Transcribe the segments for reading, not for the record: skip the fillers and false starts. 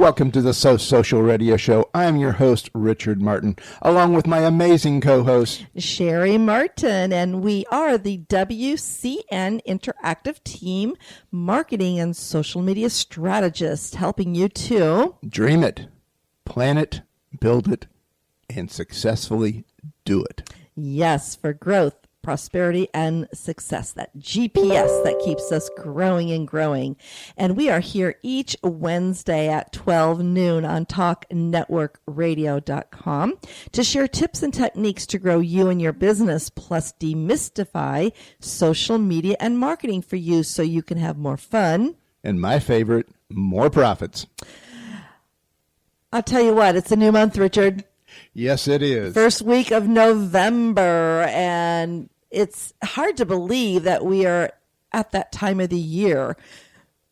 Welcome to the So Social Radio Show. I'm your host, Richard Martin, along with my amazing co-host, Cheri Martin, and we are the WCN Interactive Team Marketing and Social Media Strategist, helping you to dream it, plan it, build it, and successfully do it. Yes, for growth, prosperity, and success, that GPS that keeps us growing and growing. And we are here each Wednesday at 12 noon on talknetworkradio.com to share tips and techniques to grow you and your business, plus demystify social media and marketing for you so you can have more fun. And my favorite, more profits. I'll tell you what, it's a new month, Richard. Yes, it is. First week of November, and it's hard to believe that we are at that time of the year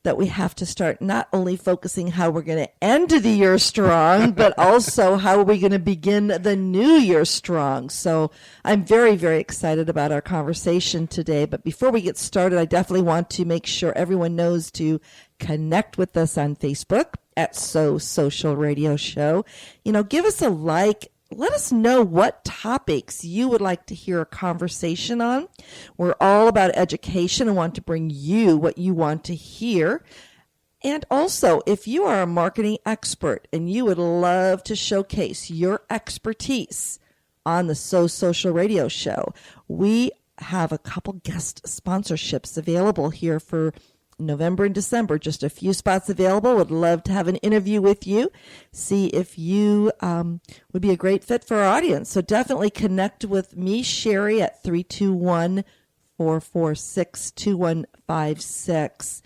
that we have to start not only focusing how we're going to end the year strong, but also how are we going to begin the new year strong. So I'm very, very excited about our conversation today. But before we get started, I definitely want to make sure everyone knows to connect with us on Facebook at So Social Radio Show. You know, give us a like. Let us know what topics you would like to hear a conversation on. We're all about education and want to bring you what you want to hear. And also, if you are a marketing expert and you would love to showcase your expertise on the So Social Radio Show, we have a couple guest sponsorships available here for November and December, just a few spots available. Would love to have an interview with you, see if you would be a great fit for our audience. So definitely connect with me, Cheri, at 321-446-2156.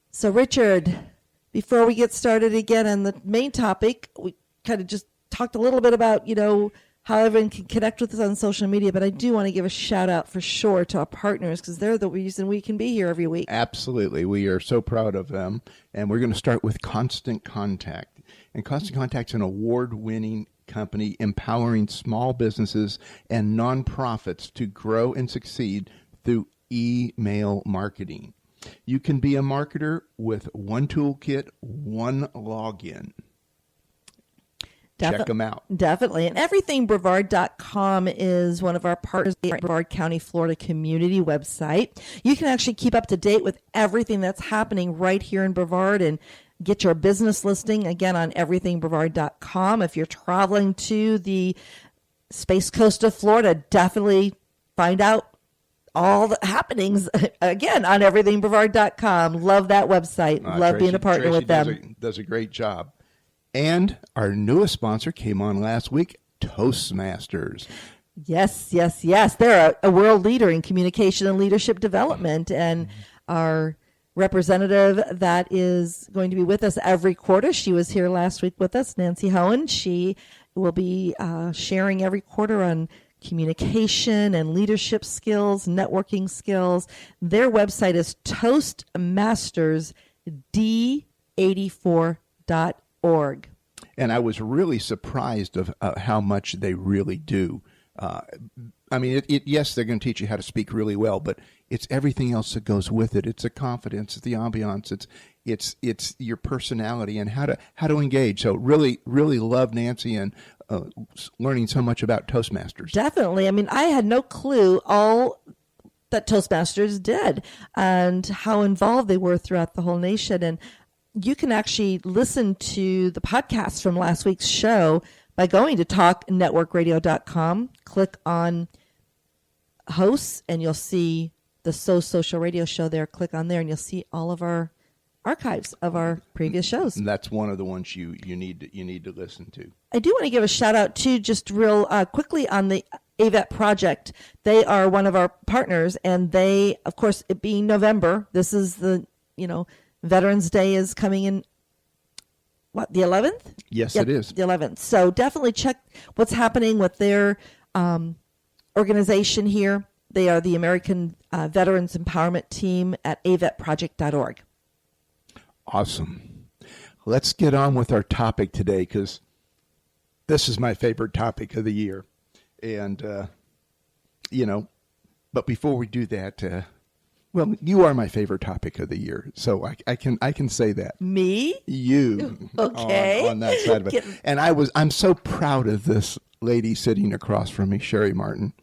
So Richard, before we get started again on the main topic, we kind of just talked a little bit about, you know, how everyone can connect with us on social media, but I do want to give a shout out for sure to our partners because they're the reason we can be here every week. Absolutely. We are so proud of them. And we're going to start with Constant Contact. And Constant Contact's an award-winning company empowering small businesses and nonprofits to grow and succeed through email marketing. You can be a marketer with one toolkit, one login. Check them out. Definitely. And everythingbrevard.com is one of our partners, the Brevard County, Florida community website. You can actually keep up to date with everything that's happening right here in Brevard and get your business listing, again, on everythingbrevard.com. If you're traveling to the Space Coast of Florida, definitely find out all the happenings, again, on everythingbrevard.com. Love that website. Love being a partner with them. Does a great job. And our newest sponsor came on last week, Toastmasters. Yes. They're a world leader in communication and leadership development. And our representative that is going to be with us every quarter, she was here last week with us, Nancy Hohen. She will be sharing every quarter on communication and leadership skills, networking skills. Their website is toastmastersd84.org. And I was really surprised of how much they really do. I mean, yes, they're going to teach you how to speak really well, but it's everything else that goes with it. It's the confidence, it's the ambiance, it's your personality and how to engage. So really, really love Nancy and learning so much about Toastmasters. Definitely. I mean, I had no clue all that Toastmasters did and how involved they were throughout the whole nation. And you can actually listen to the podcast from last week's show by going to talknetworkradio.com, click on hosts, and you'll see the So Social Radio Show there. Click on there, and you'll see all of our archives of our previous shows. And that's one of the ones you need to listen to. I do want to give a shout out to just real quickly on the AVET project. They are one of our partners, and they, of course, it being November, this is the, Veterans Day is coming in, the 11th? Yes, it is. The 11th. So definitely check what's happening with their organization here. They are the American Veterans Empowerment Team at avetproject.org. Awesome. Let's get on with our topic today because this is my favorite topic of the year. And, but before we do that, Well, you are my favorite topic of the year, so I can say that. Me? You. Okay. On that side of it. And I'm so proud of this lady sitting across from me, Cheri Martin,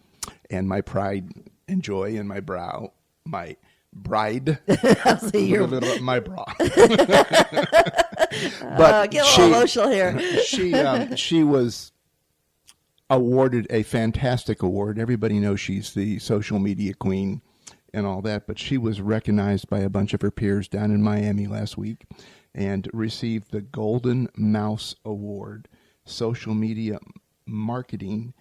and my pride and joy in my brow, my bride, my bra. But get a little emotional here. She was awarded a fantastic award. Everybody knows she's the social media queen and all that, but she was recognized by a bunch of her peers down in Miami last week and received the Golden Mouse Award, Social Media Marketing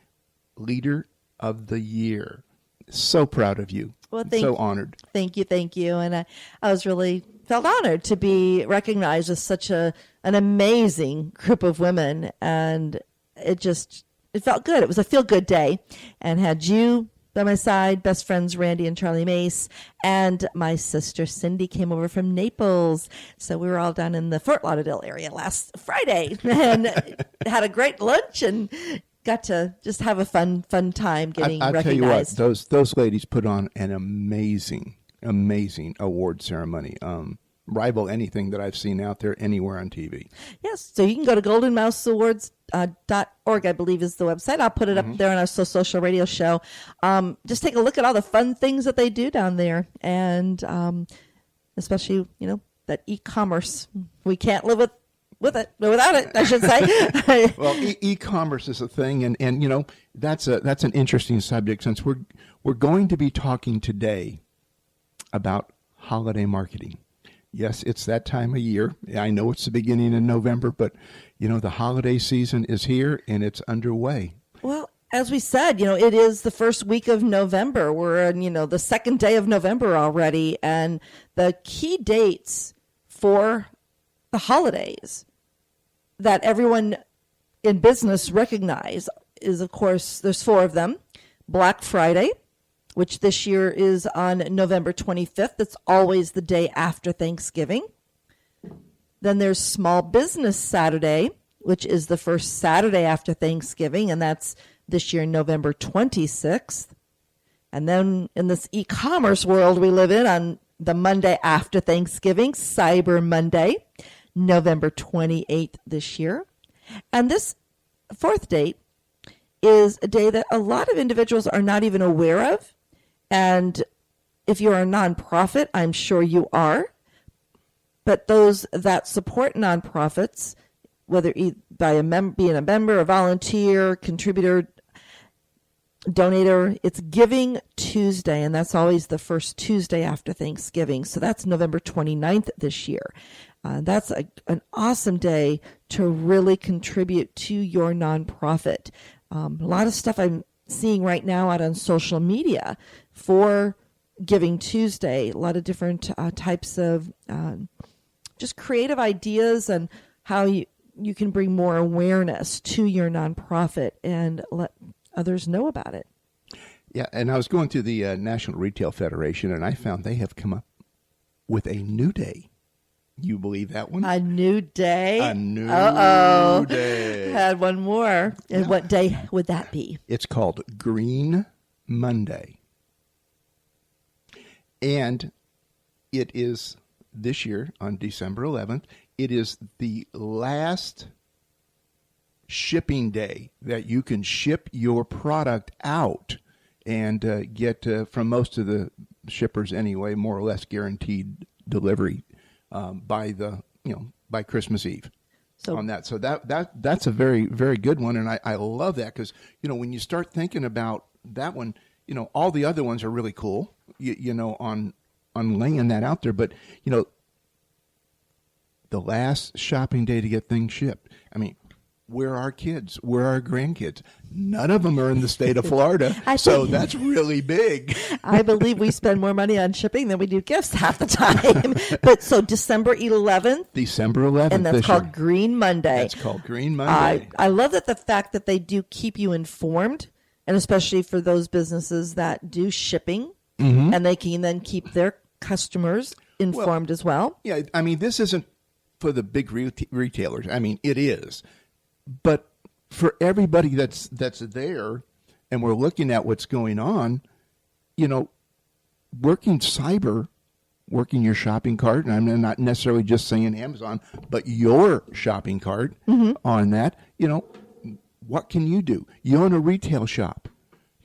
Leader of the Year. So proud of you. Well, so honored. Thank you. And I was really felt honored to be recognized as such an amazing group of women, and it felt good. It was a feel-good day, and had you by my side, best friends Randy and Charlie Mace, and my sister Cindy came over from Naples. So we were all down in the Fort Lauderdale area last Friday and had a great lunch and got to just have a fun time getting recognized. Tell you what, those ladies put on an amazing award ceremony. Rival anything that I've seen out there anywhere on TV. Yes, so you can go to goldenmouseawards.org, I believe is the website. I'll put it up there on our social radio show. Just take a look at all the fun things that they do down there, and especially, that e-commerce. We can't live without it, I should say. Well, e-commerce is a thing, and that's an interesting subject, since we're going to be talking today about holiday marketing. Yes, it's that time of year. I know it's the beginning of November, but, the holiday season is here and it's underway. Well, as we said, it is the first week of November. We're in, the second day of November already. And the key dates for the holidays that everyone in business recognize is, of course, there's 4 of them. Black Friday, which this year is on November 25th. It's always the day after Thanksgiving. Then there's Small Business Saturday, which is the first Saturday after Thanksgiving, and that's this year November 26th. And then in this e-commerce world we live in, on the Monday after Thanksgiving, Cyber Monday, November 28th this year. And this 4th date is a day that a lot of individuals are not even aware of. And if you're a nonprofit, I'm sure you are. But those that support nonprofits, whether by being a member, a volunteer, contributor, donator, it's Giving Tuesday, and that's always the first Tuesday after Thanksgiving. So that's November 29th this year. That's an awesome day to really contribute to your nonprofit. A lot of stuff I'm seeing right now out on social media for Giving Tuesday, a lot of different types of just creative ideas and how you can bring more awareness to your nonprofit and let others know about it. Yeah, and I was going through the National Retail Federation, and I found they have come up with a new day. You believe that one? A new day? A new day. Had one more. And what day would that be? It's called Green Monday. And it is this year on December 11th. It is the last shipping day that you can ship your product out and get, from most of the shippers anyway, more or less guaranteed delivery by Christmas Eve. So on that. So that's a very, very good one. And I love that because, when you start thinking about that one, all the other ones are really cool, on laying that out there. But, the last shopping day to get things shipped. I mean, where are our kids? Where are our grandkids? None of them are in the state of Florida. So that's really big. I believe we spend more money on shipping than we do gifts half the time. But so December 11th. December 11th. And that's called Green Monday. That's called Green Monday. I love the fact that they do keep you informed, and especially for those businesses that do shipping, and they can then keep their customers informed as well. Yeah, I mean, this isn't for the big retailers. I mean, it is. But for everybody that's there, and we're looking at what's going on, working your shopping cart, and I'm not necessarily just saying Amazon, but your shopping cart on that, what can you do? You own a retail shop.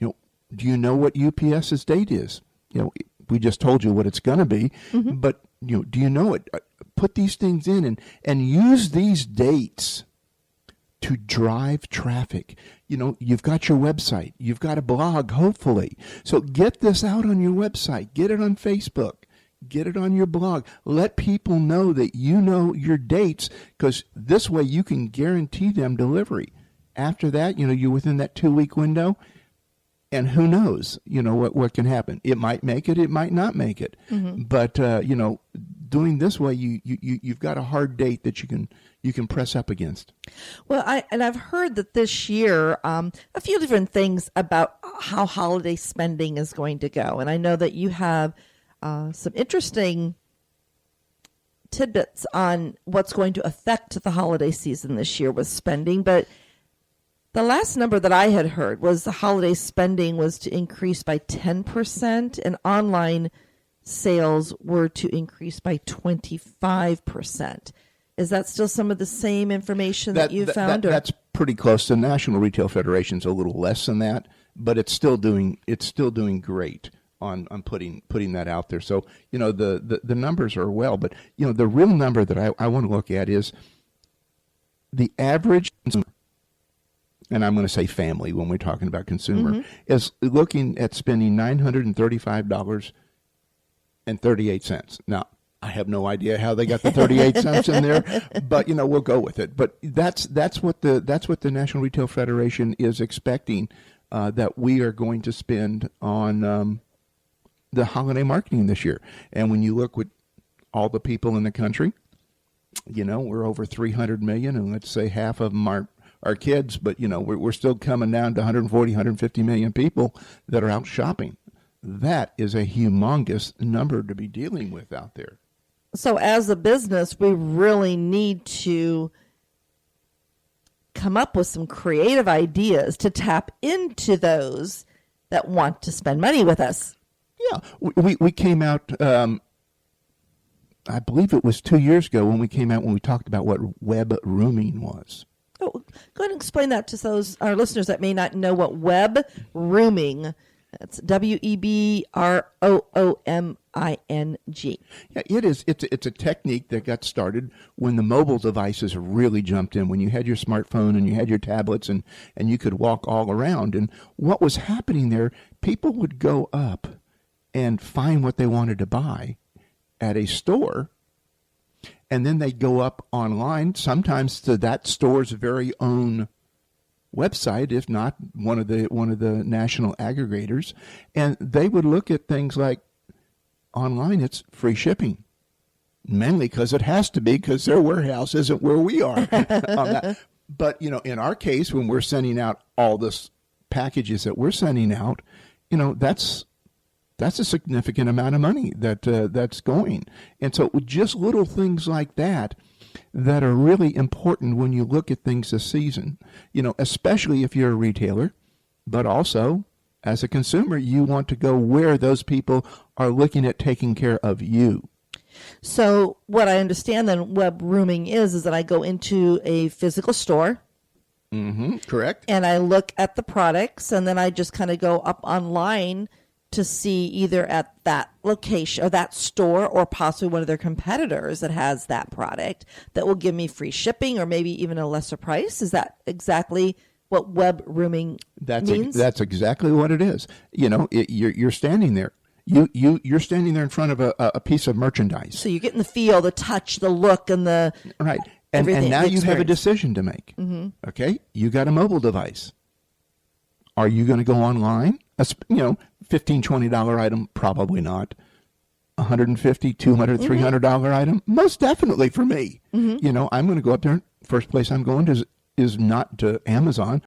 Do you know what UPS's date is? We just told you what it's going to be, but do you know it? Put these things in and use these dates to drive traffic. You've got your website. You've got a blog, hopefully. So get this out on your website. Get it on Facebook. Get it on your blog. Let people know that you know your dates, because this way you can guarantee them delivery. After that, you're within that 2-week window, and who knows, what can happen. It might make it, it might not make it. But, doing this way, you've got a hard date that you can press up against. Well, I've heard that this year, a few different things about how holiday spending is going to go. And I know that you have some interesting tidbits on what's going to affect the holiday season this year with spending. But the last number that I had heard was the holiday spending was to increase by 10%, and online sales were to increase by 25%. Is that still some of the same information that you found? That's pretty close. The National Retail Federation's a little less than that, but it's still doing great on putting that out there. So the numbers are well, but the real number that I want to look at is the average consumer, and I'm going to say family when we're talking about consumer, is looking at spending $935.38. Now, I have no idea how they got the 38 cents in there, but we'll go with it. But that's what the National Retail Federation is expecting that we are going to spend on the holiday marketing this year. And when you look with all the people in the country, we're over 300 million, and let's say half of them are kids, but we're still coming down to 140, 150 million people that are out shopping. That is a humongous number to be dealing with out there. So as a business, we really need to come up with some creative ideas to tap into those that want to spend money with us. Yeah, we came out, I believe it was 2 years ago when we talked about what web rooming was. Oh, go ahead and explain that to our listeners that may not know what web rooming. That's WEBROOMING. Yeah, it is. It's a technique that got started when the mobile devices really jumped in, when you had your smartphone and you had your tablets and you could walk all around. And what was happening there, people would go up and find what they wanted to buy at a store, and then they'd go up online, sometimes to that store's very own website, if not one of the national aggregators, and they would look at things like online, it's free shipping, mainly because it has to be, because their warehouse isn't where we are on that. But in our case, when we're sending out all this packages that we're sending out, that's a significant amount of money that's going. And so just little things like that are really important when you look at things this season, especially if you're a retailer, but also as a consumer, you want to go where those people are looking at taking care of you. So what I understand then web rooming is that I go into a physical store. Correct. And I look at the products, and then I just kind of go up online to see either at that location or that store or possibly one of their competitors that has that product that will give me free shipping or maybe even a lesser price. Is that exactly what web rooming means? That's exactly what it is. You're standing there. You're standing there in front of a piece of merchandise. So you're getting the feel, the touch, the look, and the right. And now you have a decision to make. Okay, you got a mobile device. Are you going to go online? $15, $20 item, probably not. $150, $200, $300 item, most definitely for me. I'm going to go up there. First place I'm going to is not to Amazon.